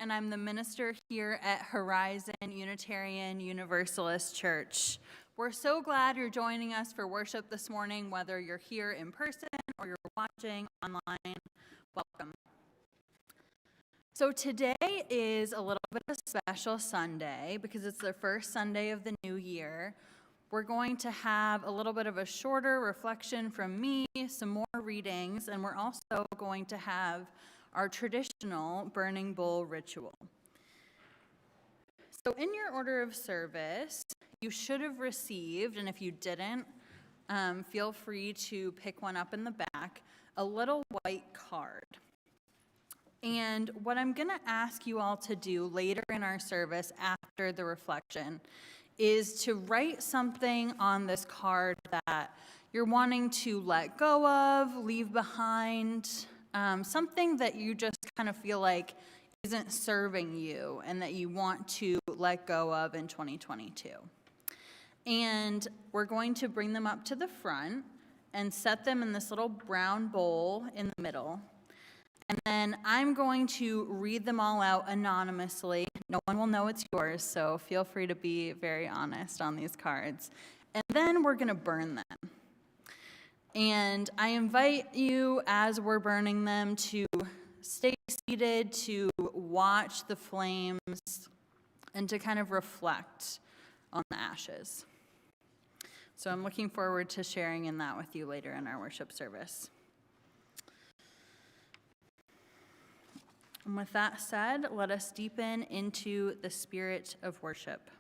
and I'm the minister here at Horizon Unitarian Universalist Church. We're so glad you're joining us for worship this morning, whether you're here in person or you're watching online. Welcome. So today is a little bit of a special Sunday because it's the first Sunday of the new year. We're going to have a little bit of a shorter reflection from me, some more readings, and we're also going to have our traditional burning bowl ritual. So in your order of service, you should have received, and if you didn't, feel free to pick one up in the back, a little white card. And what I'm going to ask you all to do later in our service after the reflection is to write something on this card that you're wanting to let go of, leave behind, something that you just kind of feel like isn't serving you and that you want to let go of in 2022. And we're going to bring them up to the front and set them in this little brown bowl in the middle. And then I'm going to read them all out anonymously. No one will know it's yours, so feel free to be very honest on these cards. And then we're going to burn them. And I invite you, as we're burning them, to stay seated, to watch the flames, and to kind of reflect on the ashes. So I'm looking forward to sharing in that with you later in our worship service. And with that said, let us deepen into the spirit of worship.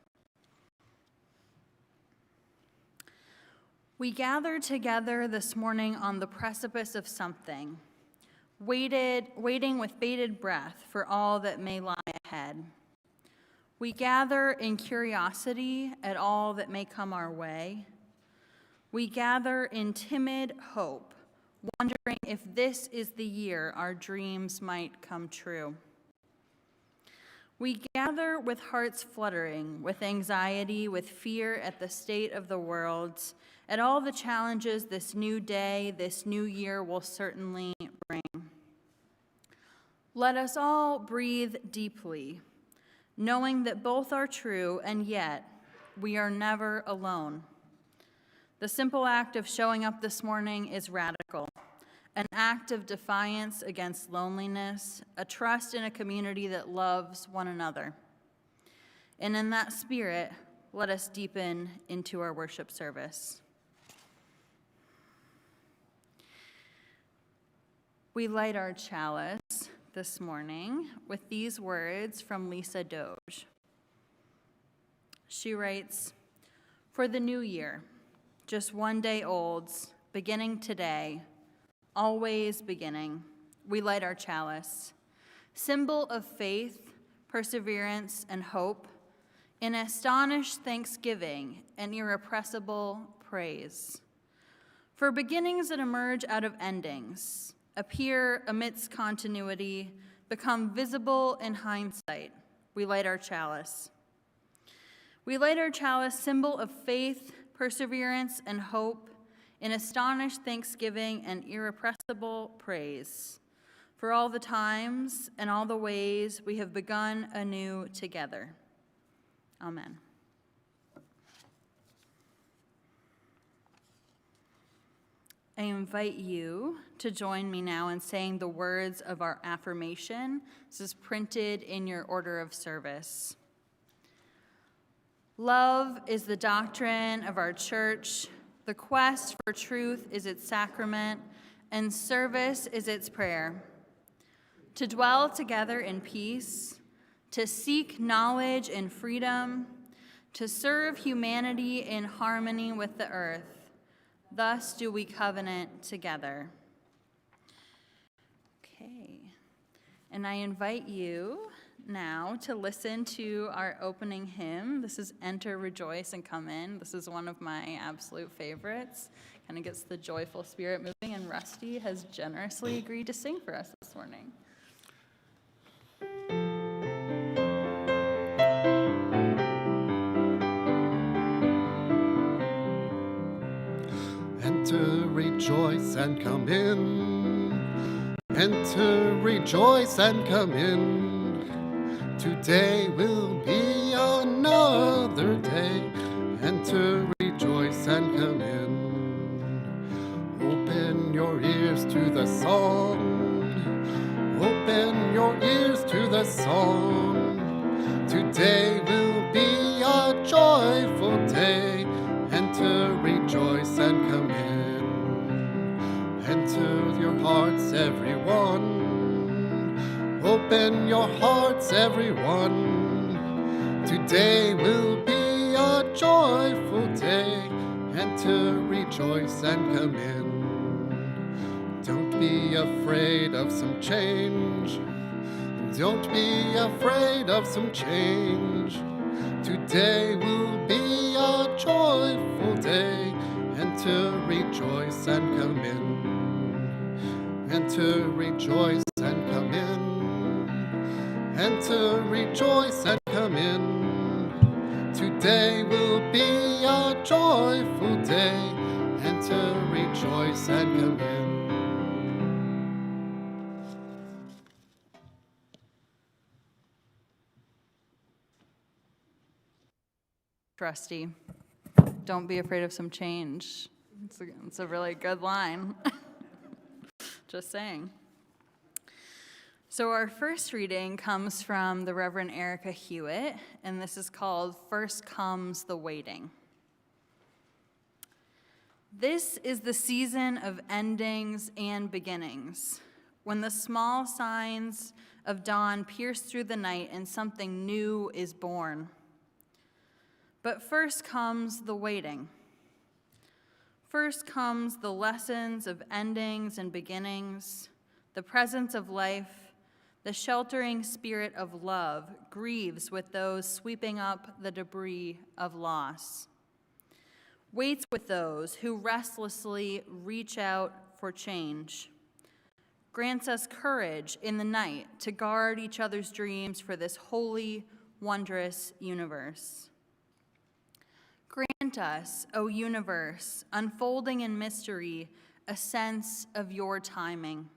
We gather together this morning on the precipice of something, waiting with bated breath for all that may lie ahead. We gather in curiosity at all that may come our way. We gather in timid hope, wondering if this is the year our dreams might come true. We gather with hearts fluttering, with anxiety, with fear at the state of the world, at all the challenges this new day, this new year will certainly bring. Let us all breathe deeply, knowing that both are true, and yet we are never alone. The simple act of showing up this morning is radical. An act of defiance against loneliness, a trust in a community that loves one another. And in that spirit, let us deepen into our worship service. We light our chalice this morning with these words from Lisa Doge. She writes, "For the new year, just one day old, beginning today, always beginning, we light our chalice, symbol of faith, perseverance, and hope, in astonished thanksgiving and irrepressible praise. For beginnings that emerge out of endings, appear amidst continuity, become visible in hindsight, we light our chalice. We light our chalice, symbol of faith, perseverance, and hope, in astonished thanksgiving and irrepressible praise, for all the times and all the ways we have begun anew together. Amen." I invite you to join me now in saying the words of our affirmation. This is printed in your order of service. Love is the doctrine of our church. The quest for truth is its sacrament, and service is its prayer. To dwell together in peace, to seek knowledge in freedom, to serve humanity in harmony with the earth. Thus do we covenant together. Okay, and I invite you now to listen to our opening hymn. This is Enter, Rejoice, and Come In. This is one of my absolute favorites. Kind of gets the joyful spirit moving, and Rusty has generously agreed to sing for us this morning. Enter, rejoice, and come in. Enter, rejoice, and come in. Today will be another day, and to rejoice and come in. Open your ears to the song. Open your ears to the song. Today will be a joyful day, and to rejoice and come in. Enter your hearts, everyone. Open your hearts, everyone. Today will be a joyful day, and to rejoice and come in. Don't be afraid of some change. Don't be afraid of some change. Today will be a joyful day, and to rejoice and come in. And to rejoice and come in. And to rejoice and come in. Today will be a joyful day, and to rejoice and come in. Trusty. Don't be afraid of some change. It's a really good line. Just saying. So our first reading comes from the Reverend Erica Hewitt, and this is called First Comes the Waiting. This is the season of endings and beginnings, when the small signs of dawn pierce through the night and something new is born. But first comes the waiting. First comes the lessons of endings and beginnings, the presence of life, the sheltering spirit of love grieves with those sweeping up the debris of loss, waits with those who restlessly reach out for change, grants us courage in the night to guard each other's dreams for this holy, wondrous universe. Grant us, O universe, unfolding in mystery, a sense of your timing.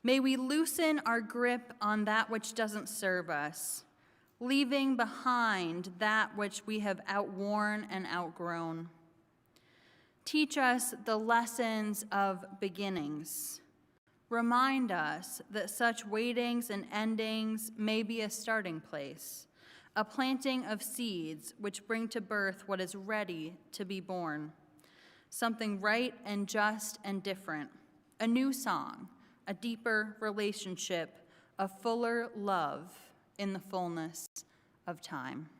May we loosen our grip on that which doesn't serve us, leaving behind that which we have outworn and outgrown. Teach us the lessons of beginnings. Remind us that such waitings and endings may be a starting place, a planting of seeds which bring to birth what is ready to be born, something right and just and different, a new song, a deeper relationship, a fuller love in the fullness of time.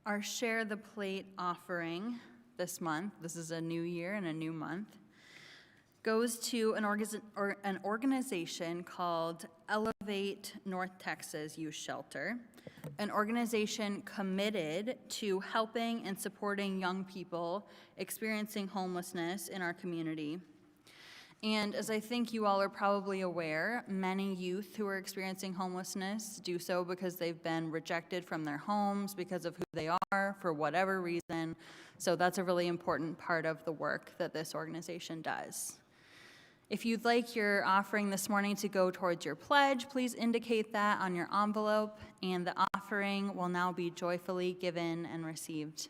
Our Share the Plate offering this month, this is a new year and a new month, goes to an organization called Elevate North Texas Youth Shelter, an organization committed to helping and supporting young people experiencing homelessness in our community. And as I think you all are probably aware, many youth who are experiencing homelessness do so because they've been rejected from their homes, because of who they are, for whatever reason. So that's a really important part of the work that this organization does. If you'd like your offering this morning to go towards your pledge, please indicate that on your envelope, and the offering will now be joyfully given and received.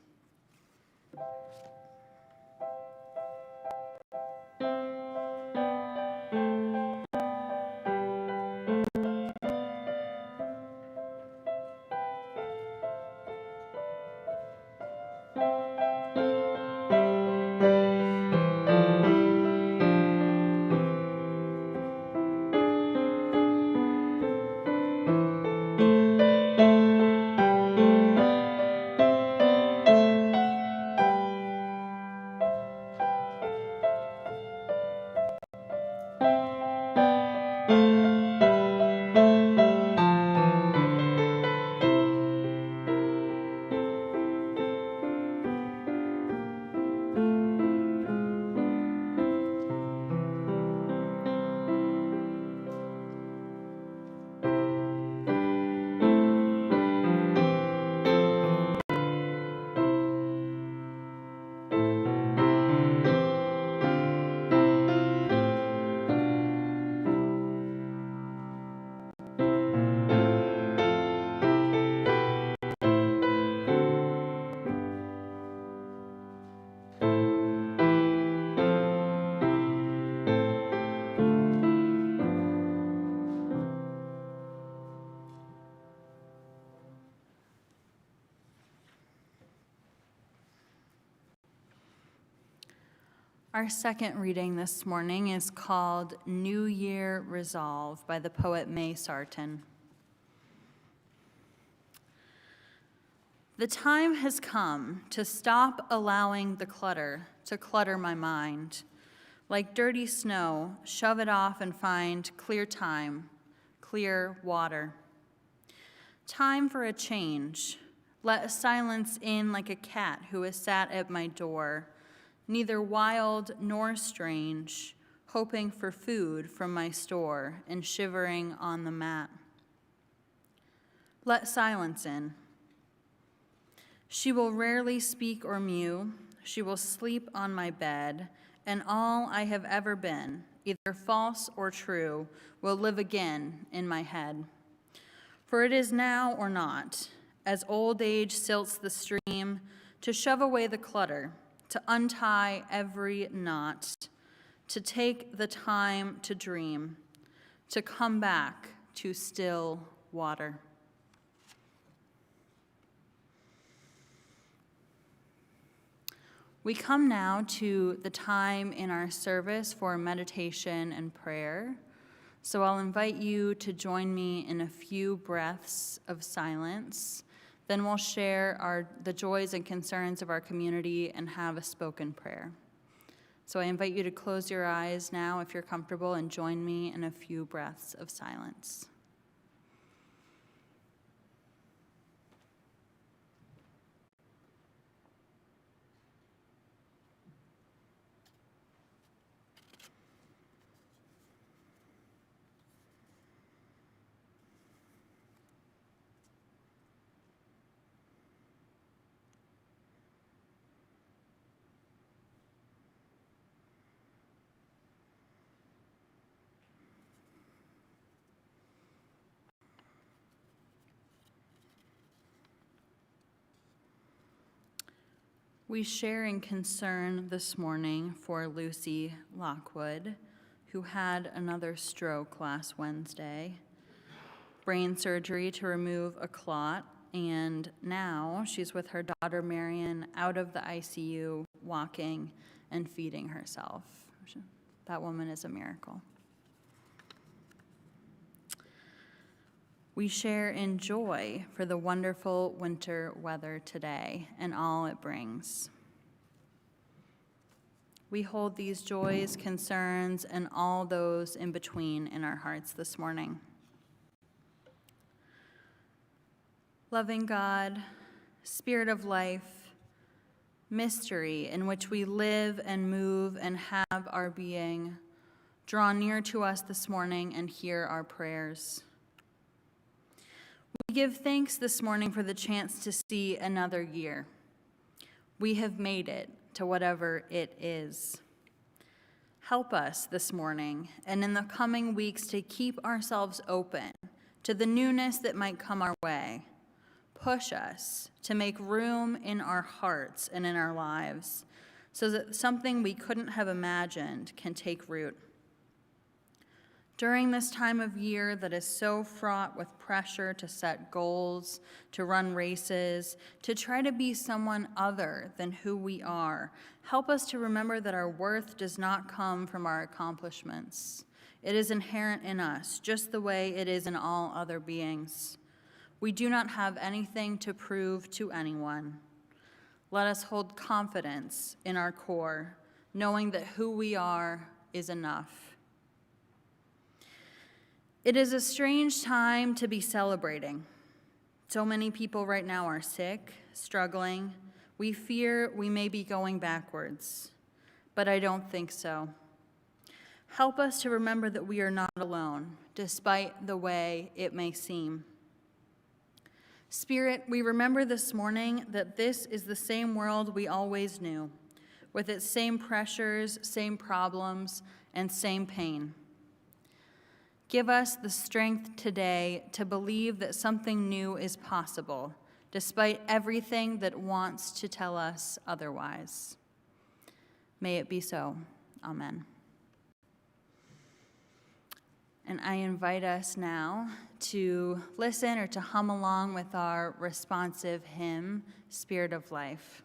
Our second reading this morning is called New Year Resolve by the poet May Sarton. The time has come to stop allowing the clutter to clutter my mind. Like dirty snow, shove it off and find clear time, clear water. Time for a change. Let silence in like a cat who has sat at my door, neither wild nor strange, hoping for food from my store and shivering on the mat. Let silence in. She will rarely speak or mew. She will sleep on my bed, and all I have ever been, either false or true, will live again in my head. For it is now or not, as old age silts the stream, to shove away the clutter, to untie every knot, to take the time to dream, to come back to still water. We come now to the time in our service for meditation and prayer. So I'll invite you to join me in a few breaths of silence. Then we'll share the joys and concerns of our community and have a spoken prayer. So I invite you to close your eyes now if you're comfortable and join me in a few breaths of silence. We share in concern this morning for Lucy Lockwood, who had another stroke last Wednesday, brain surgery to remove a clot, and now she's with her daughter Marion out of the ICU, walking and feeding herself. That woman is a miracle. We share in joy for the wonderful winter weather today and all it brings. We hold these joys, concerns, and all those in between in our hearts this morning. Loving God, Spirit of life, mystery in which we live and move and have our being, draw near to us this morning and hear our prayers. We give thanks this morning for the chance to see another year. We have made it to whatever it is. Help us this morning and in the coming weeks to keep ourselves open to the newness that might come our way. Push us to make room in our hearts and in our lives so that something we couldn't have imagined can take root. During this time of year that is so fraught with pressure to set goals, to run races, to try to be someone other than who we are, help us to remember that our worth does not come from our accomplishments. It is inherent in us, just the way it is in all other beings. We do not have anything to prove to anyone. Let us hold confidence in our core, knowing that who we are is enough. It is a strange time to be celebrating. So many people right now are sick, struggling. We fear we may be going backwards, but I don't think so. Help us to remember that we are not alone, despite the way it may seem. Spirit, we remember this morning that this is the same world we always knew, with its same pressures, same problems, and same pain. Give us the strength today to believe that something new is possible, despite everything that wants to tell us otherwise. May it be so. Amen. And I invite us now to listen or to hum along with our responsive hymn, Spirit of Life.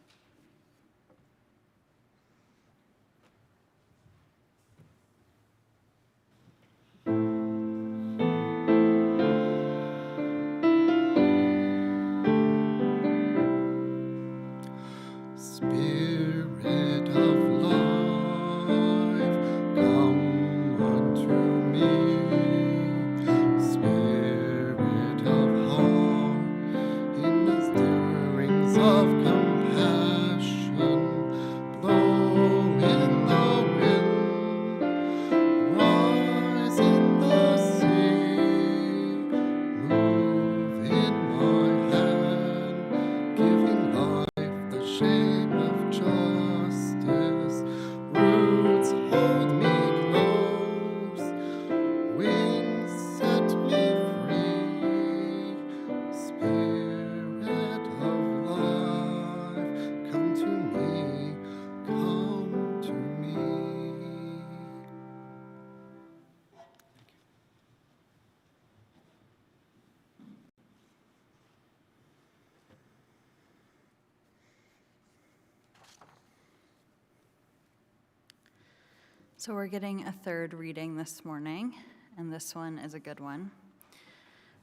So we're getting a third reading this morning, and this one is a good one.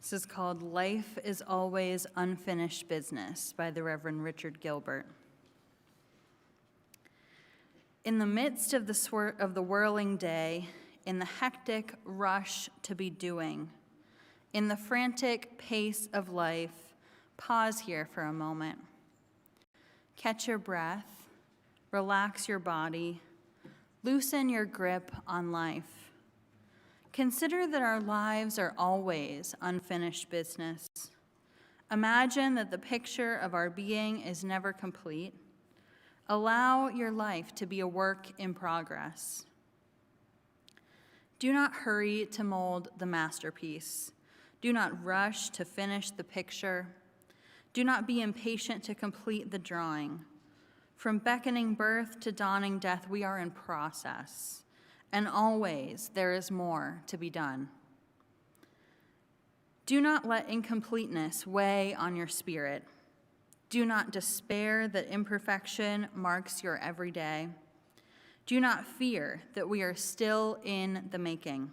This is called Life is Always Unfinished Business by the Reverend Gilbert. In the midst of the whirling day, in the hectic rush to be doing, in the frantic pace of life, pause here for a moment. Catch your breath, relax your body, loosen your grip on life. Consider that our lives are always unfinished business. Imagine that the picture of our being is never complete. Allow your life to be a work in progress. Do not hurry to mold the masterpiece. Do not rush to finish the picture. Do not be impatient to complete the drawing. From beckoning birth to dawning death, we are in process, and always there is more to be done. Do not let incompleteness weigh on your spirit. Do not despair that imperfection marks your everyday. Do not fear that we are still in the making.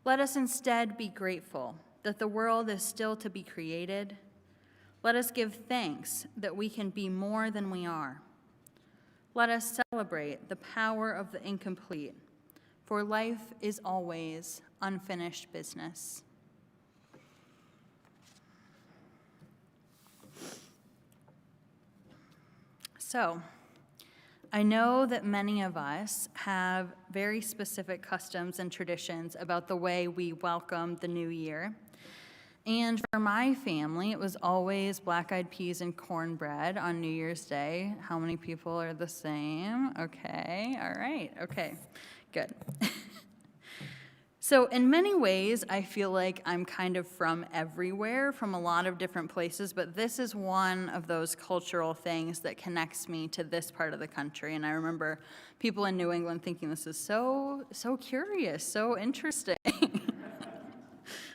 Let us instead be grateful that the world is still to be created. Let us give thanks that we can be more than we are. Let us celebrate the power of the incomplete, for life is always unfinished business. So, I know that many of us have very specific customs and traditions about the way we welcome the new year. And for my family, it was always black-eyed peas and cornbread on New Year's Day. How many people are the same? Okay, all right, okay, good. So in many ways, I feel like I'm kind of from everywhere, from a lot of different places, but this is one of those cultural things that connects me to this part of the country. And I remember people in New England thinking this is so curious, so interesting.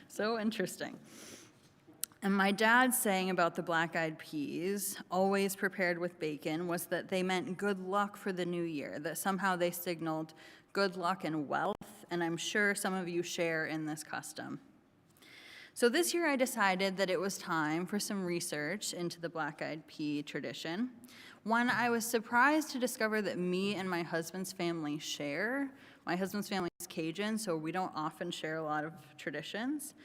So interesting. And my dad saying about the black-eyed peas, always prepared with bacon, was that they meant good luck for the new year, that somehow they signaled good luck and wealth, and I'm sure some of you share in this custom. So this year I decided that it was time for some research into the black-eyed pea tradition. One, I was surprised to discover that me and my husband's family share. My husband's family is Cajun, so we don't often share a lot of traditions.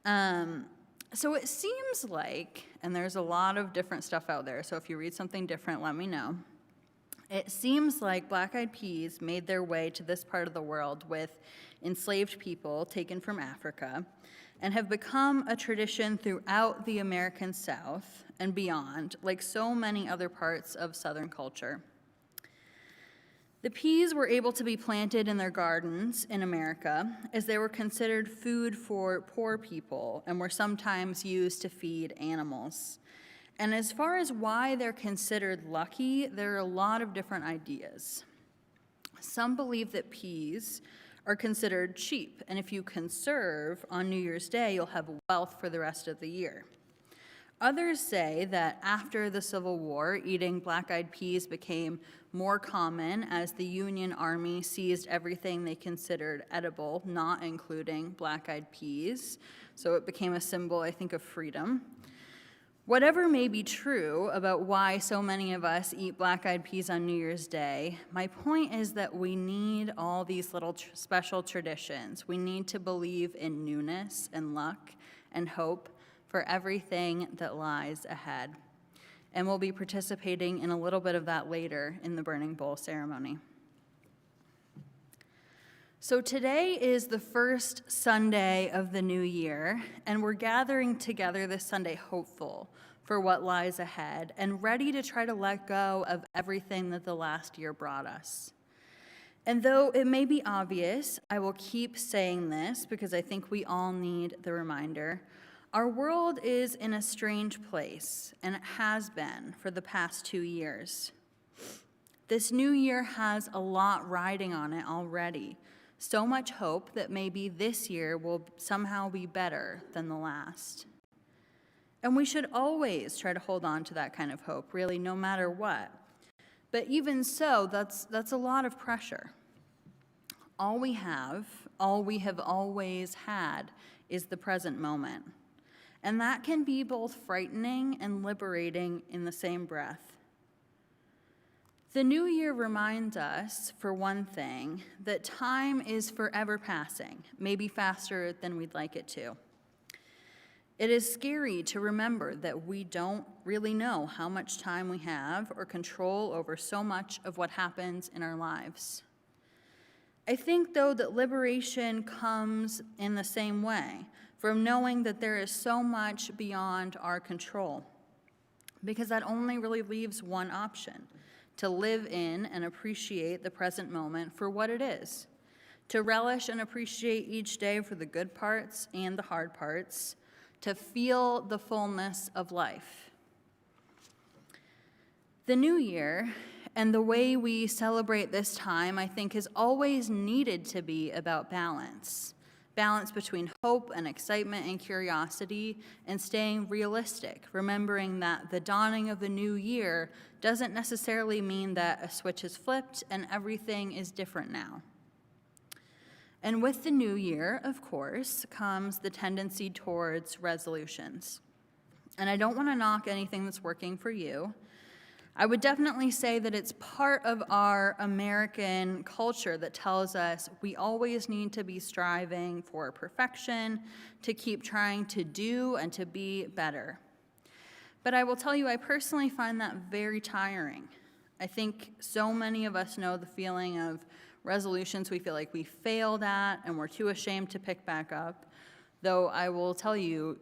So it seems like, and there's a lot of different stuff out there, so if you read something different, let me know. It seems like black-eyed peas made their way to this part of the world with enslaved people taken from Africa and have become a tradition throughout the American South and beyond, like so many other parts of Southern culture. The peas were able to be planted in their gardens in America as they were considered food for poor people and were sometimes used to feed animals. And as far as why they're considered lucky, there are a lot of different ideas. Some believe that peas are considered cheap, and if you conserve on New Year's Day, you'll have wealth for the rest of the year. Others say that after the Civil War, eating black-eyed peas became more common as the Union Army seized everything they considered edible, not including black-eyed peas. So it became a symbol, I think, of freedom. Whatever may be true about why so many of us eat black-eyed peas on New Year's Day, my point is that we need all these little special traditions. We need to believe in newness and luck and hope for everything that lies ahead. And we'll be participating in a little bit of that later in the Burning Bowl ceremony. So today is the first Sunday of the new year, and we're gathering together this Sunday hopeful for what lies ahead and ready to try to let go of everything that the last year brought us. And though it may be obvious, I will keep saying this because I think we all need the reminder. Our world is in a strange place, and it has been for the past 2 years. This new year has a lot riding on it already. So much hope that maybe this year will somehow be better than the last. And we should always try to hold on to that kind of hope, really, no matter what. But even so, that's a lot of pressure. All we have always had, is the present moment. And that can be both frightening and liberating in the same breath. The new year reminds us, for one thing, that time is forever passing, maybe faster than we'd like it to. It is scary to remember that we don't really know how much time we have or control over so much of what happens in our lives. I think, though, that liberation comes in the same way, from knowing that there is so much beyond our control, because that only really leaves one option: to live in and appreciate the present moment for what it is, to relish and appreciate each day for the good parts and the hard parts, to feel the fullness of life. The new year and the way we celebrate this time, I think, has always needed to be about balance. Balance between hope and excitement and curiosity, and staying realistic, remembering that the dawning of the new year doesn't necessarily mean that a switch is flipped and everything is different now. And with the new year, of course, comes the tendency towards resolutions. And I don't want to knock anything that's working for you. I would definitely say that it's part of our American culture that tells us we always need to be striving for perfection, to keep trying to do and to be better. But I will tell you, I personally find that very tiring. I think so many of us know the feeling of resolutions we feel like we failed at and we're too ashamed to pick back up, though I will tell you,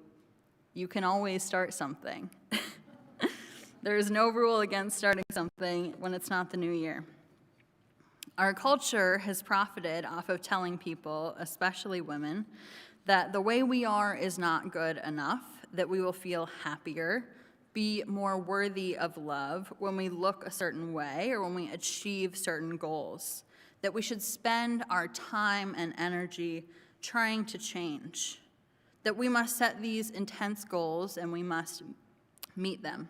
you can always start something. There is no rule against starting something when it's not the new year. Our culture has profited off of telling people, especially women, that the way we are is not good enough, that we will feel happier, be more worthy of love when we look a certain way or when we achieve certain goals, that we should spend our time and energy trying to change, that we must set these intense goals and we must meet them.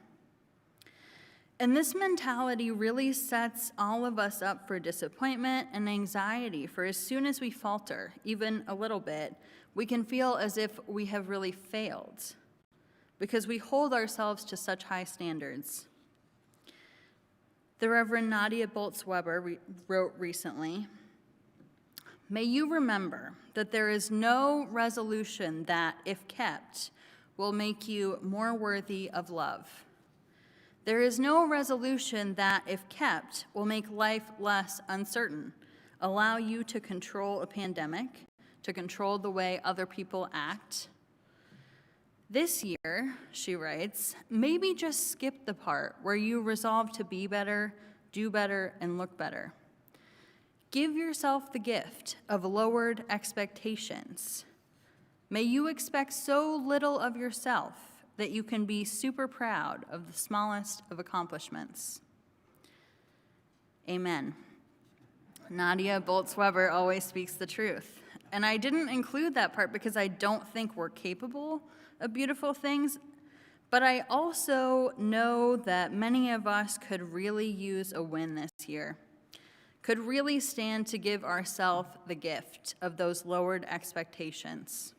And this mentality really sets all of us up for disappointment and anxiety, for as soon as we falter, even a little bit, we can feel as if we have really failed, because we hold ourselves to such high standards. The Reverend Nadia Bolz-Weber wrote recently, "May you remember that there is no resolution that, if kept, will make you more worthy of love. There is no resolution that, if kept, will make life less uncertain, allow you to control a pandemic, to control the way other people act. This year," she writes, "maybe just skip the part where you resolve to be better, do better, and look better. Give yourself the gift of lowered expectations. May you expect so little of yourself that you can be super proud of the smallest of accomplishments." Amen. Nadia Bolz-Weber always speaks the truth. And I didn't include that part because I don't think we're capable of beautiful things, but I also know that many of us could really use a win this year, could really stand to give ourselves the gift of those lowered expectations.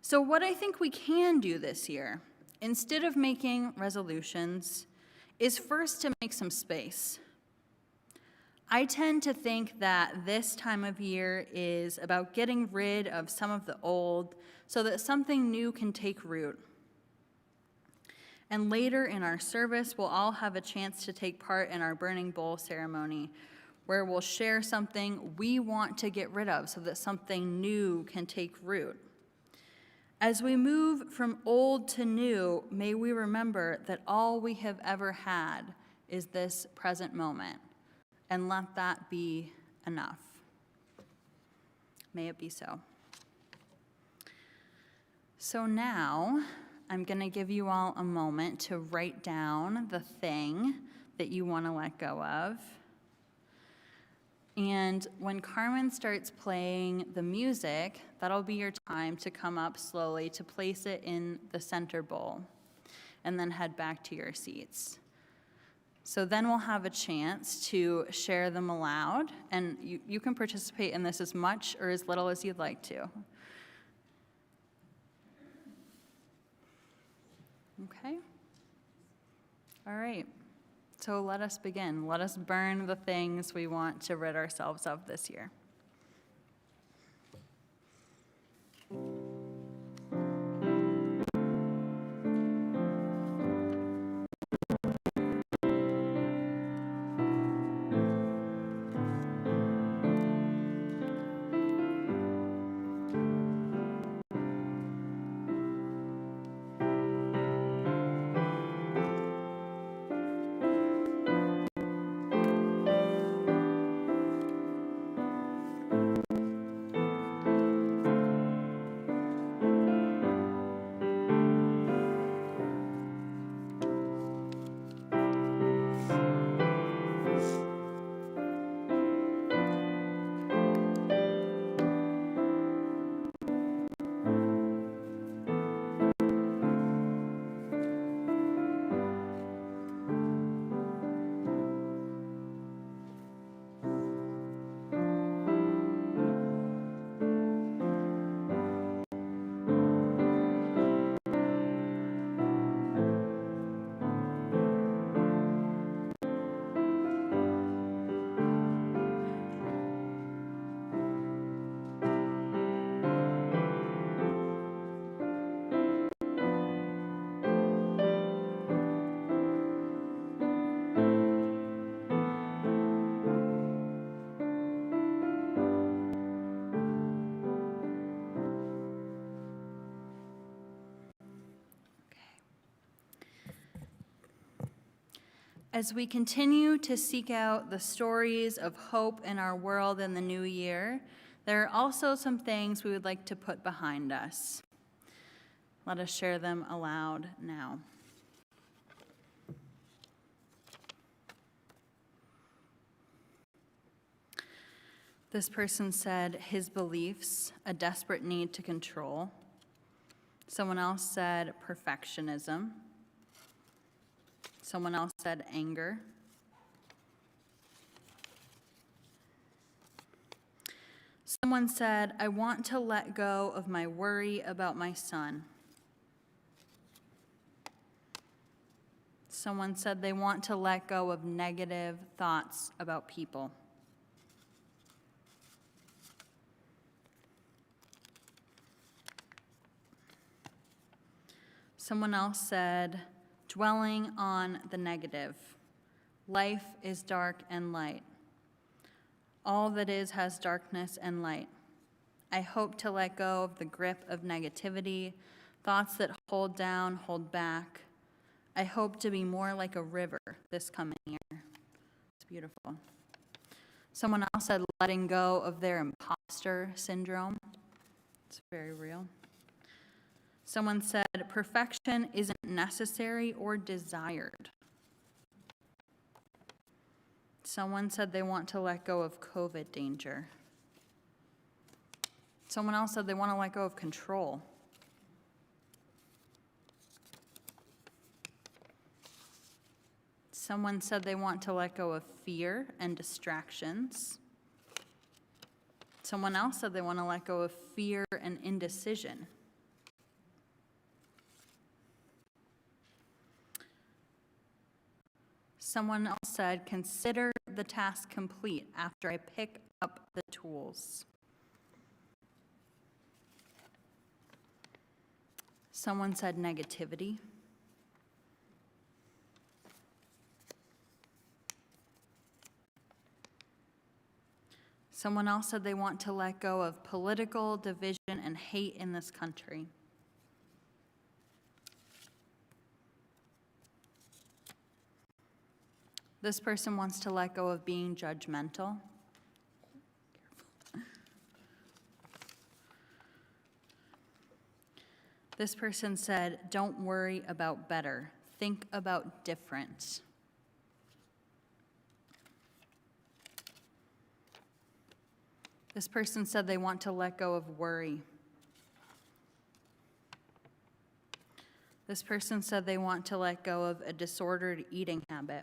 So what I think we can do this year, instead of making resolutions, is first to make some space. I tend to think that this time of year is about getting rid of some of the old so that something new can take root. And later in our service, we'll all have a chance to take part in our burning bowl ceremony, where we'll share something we want to get rid of so that something new can take root. As we move from old to new, may we remember that all we have ever had is this present moment, and let that be enough. May it be so. So now, I'm going to give you all a moment to write down the thing that you want to let go of. And when Carmen starts playing the music, that'll be your time to come up slowly to place it in the center bowl and then head back to your seats. So then we'll have a chance to share them aloud, and you can participate in this as much or as little as you'd like to. Okay? All right. So let us begin. Let us burn the things we want to rid ourselves of this year. As we continue to seek out the stories of hope in our world in the new year, there are also some things we would like to put behind us. Let us share them aloud now. This person said his beliefs, a desperate need to control. Someone else said perfectionism. Someone else said anger. Someone said, I want to let go of my worry about my son. Someone said they want to let go of negative thoughts about people. Someone else said, dwelling on the negative. Life is dark and light. All that is has darkness and light. I hope to let go of the grip of negativity, thoughts that hold down, hold back. I hope to be more like a river this coming year. It's beautiful. Someone else said letting go of their imposter syndrome. It's very real. Someone said, perfection isn't necessary or desired. Someone said they want to let go of COVID danger. Someone else said they want to let go of control. Someone said they want to let go of fear and distractions. Someone else said they want to let go of fear and indecision. Someone else said, consider the task complete after I pick up the tools. Someone said negativity. Someone else said they want to let go of political division and hate in this country. This person wants to let go of being judgmental. This person said, don't worry about better. Think about different. This person said they want to let go of worry. This person said they want to let go of a disordered eating habit.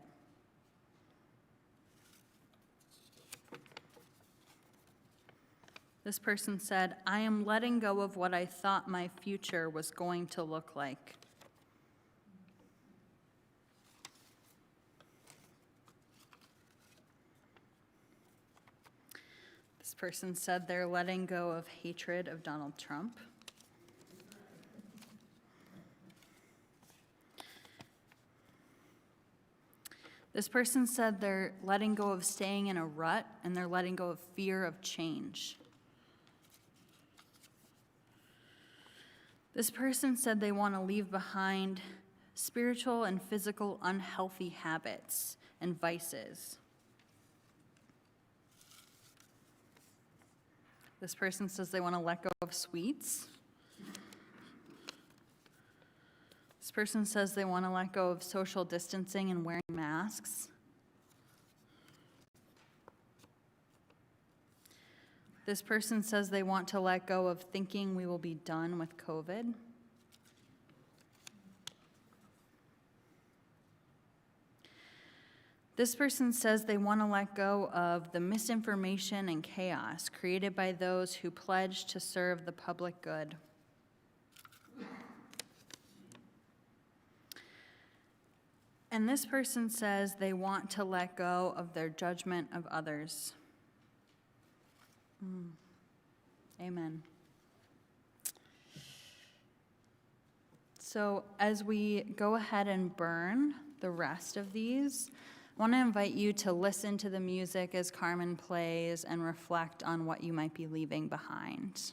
This person said, I am letting go of what I thought my future was going to look like. This person said they're letting go of hatred of Donald Trump. This person said they're letting go of staying in a rut and they're letting go of fear of change. This person said they want to leave behind spiritual and physical unhealthy habits and vices. This person says they want to let go of sweets. This person says they want to let go of social distancing and wearing masks. This person says they want to let go of thinking we will be done with COVID. This person says they want to let go of the misinformation and chaos created by those who pledge to serve the public good. And this person says they want to let go of their judgment of others. Amen. So as we go ahead and burn the rest of these, I want to invite you to listen to the music as Carmen plays and reflect on what you might be leaving behind.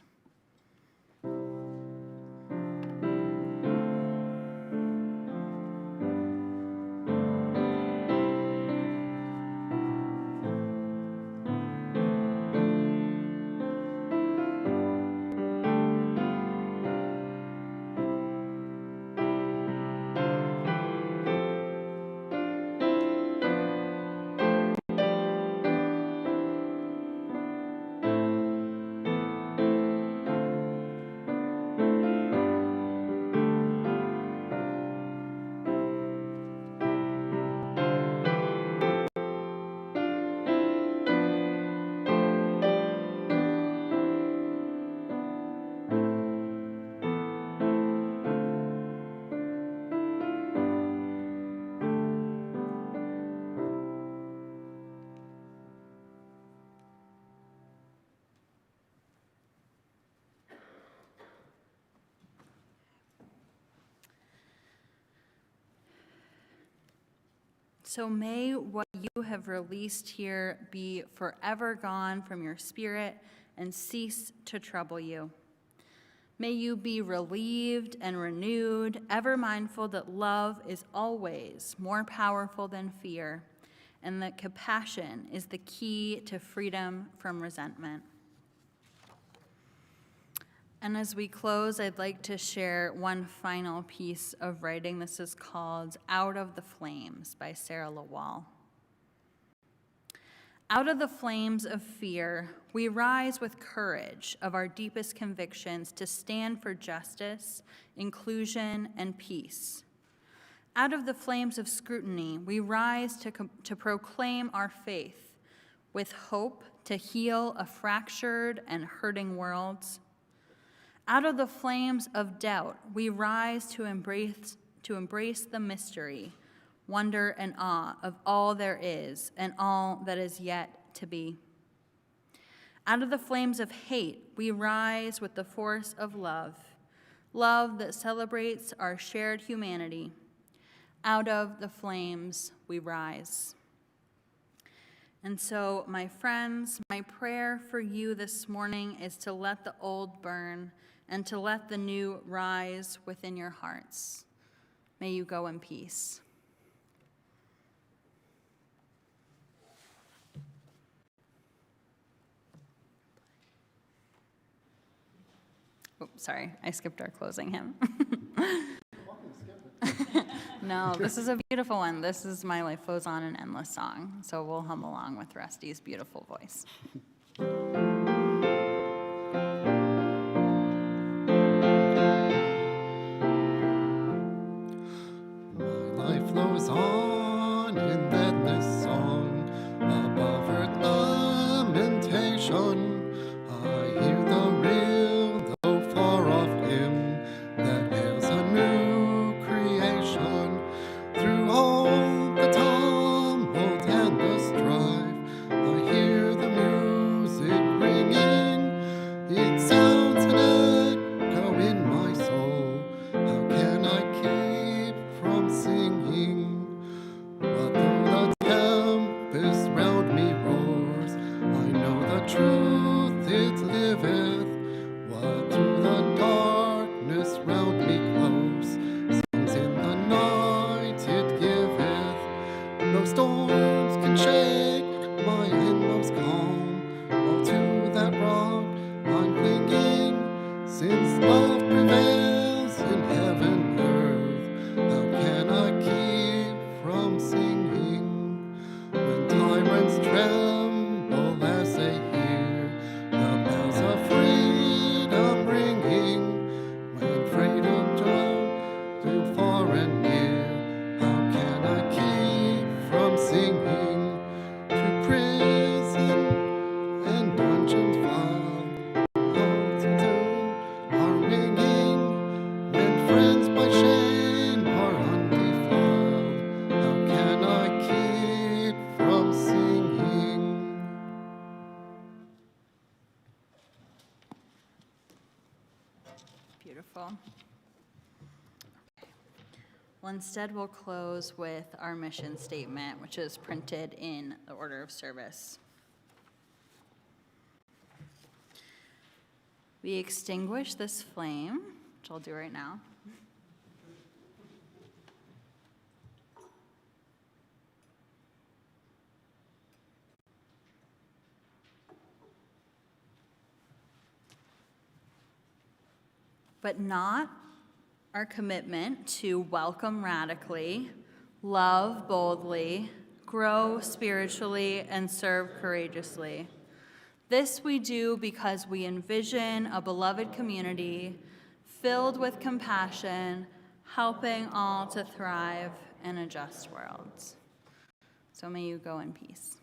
So may what you have released here be forever gone from your spirit and cease to trouble you. May you be relieved and renewed, ever mindful that love is always more powerful than fear, and that compassion is the key to freedom from resentment. And as we close, I'd like to share one final piece of writing. This is called Out of the Flames by Sarah Lawal. Out of the flames of fear, we rise with courage of our deepest convictions to stand for justice, inclusion, and peace. Out of the flames of scrutiny, we rise to proclaim our faith with hope to heal a fractured and hurting world. Out of the flames of doubt, we rise to embrace the mystery, wonder, and awe of all there is and all that is yet to be. Out of the flames of hate, we rise with the force of love, love that celebrates our shared humanity. Out of the flames, we rise. And so, my friends, my prayer for you this morning is to let the old burn and to let the new rise within your hearts. May you go in peace. Oh, sorry, I skipped our closing hymn. No, this is a beautiful one. This is My Life Goes On, an Endless Song. So we'll hum along with Rusty's beautiful voice. Flows on in endless song above earth lamentation. I hear the truth it liveth, what through the darkness round me close, songs in the night it giveth. No storms can shake my inmost calm, all to that rock I'm clinging, since love prevails in heaven and earth. How can I keep from singing when tyrants tremble as they hear the bells of freedom ringing, when freedom draws to far and near? How can I keep from singing to prison and dungeons foul? Hearts are ringing when friends by shame are undefiled. How can I keep from singing? Beautiful. Well, instead, we'll close with our mission statement, which is printed in the order of service. We extinguish this flame, which I'll do right now. But not our commitment to welcome radically, love boldly, grow spiritually, and serve courageously. This we do because we envision a beloved community filled with compassion, helping all to thrive in a just world. So may you go in peace.